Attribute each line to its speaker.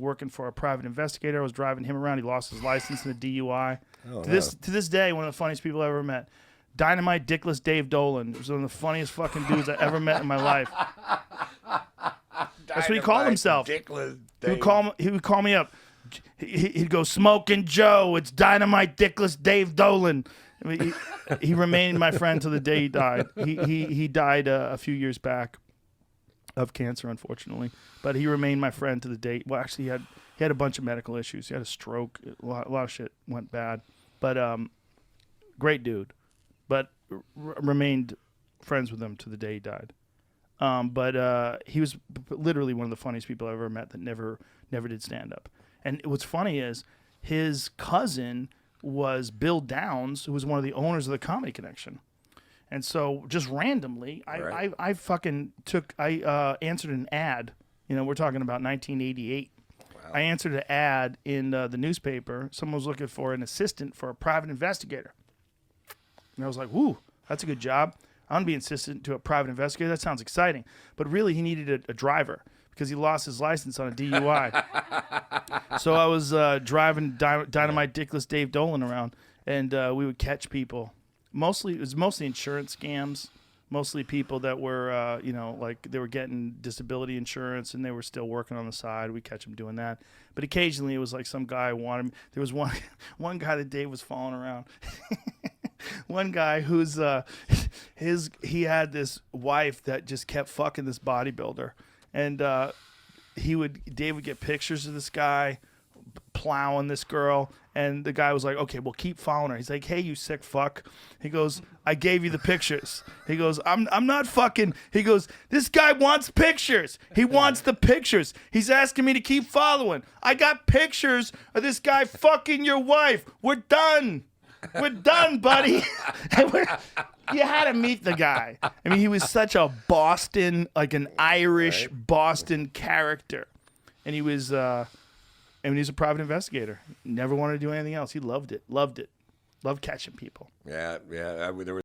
Speaker 1: working for a private investigator. I was driving him around. He lost his license in a DUI.
Speaker 2: Oh,
Speaker 1: to this day, one of the funniest people I ever met. Dynamite Dickless Dave Dolan was one of the funniest fucking dudes I ever met in my life. That's what he called himself. He would call me up. He'd go, "Smoking Joe, it's Dynamite Dickless Dave Dolan." I mean, he remained my friend till the day he died. He died a few years back of cancer, unfortunately. But he remained my friend to the day. Well, actually, he had a bunch of medical issues. He had a stroke. A lot of shit went bad. But great dude. But remained friends with him to the day he died. But he was literally one of the funniest people I ever met that never did stand up. And what's funny is his cousin was Bill Downs, who was one of the owners of the Comedy Connection. And so just randomly, I answered an ad. You know, we're talking about 1988. Wow. I answered an ad in the newspaper. Someone was looking for an assistant for a private investigator. And I was like, "Woo, that's a good job. I'm going to be an assistant to a private investigator. That sounds exciting." But really, he needed a driver because he lost his license on a DUI. So I was driving Dynamite Dickless Dave Dolan around, and we would catch people. It was mostly insurance scams, mostly people that were, like they were getting disability insurance and they were still working on the side. We catch them doing that. But occasionally it was like some guy wanted. There was one guy that Dave was following around. One guy who's he had this wife that just kept fucking this bodybuilder, and Dave would get pictures of this guy plowing this girl, and the guy was like, "Okay, well, keep following her." He's like, "Hey, you sick fuck." He goes, "I gave you the pictures." He goes, I'm not fucking. He goes, "This guy wants pictures. He wants the pictures. He's asking me to keep following. I got pictures of this guy fucking your wife. We're done. We're done, buddy." You had to meet the guy. I mean, he was such a Boston, like an Irish Boston character, and he was. And he's a private investigator. Never wanted to do anything else. He loved it. Loved catching people.
Speaker 2: Yeah. There was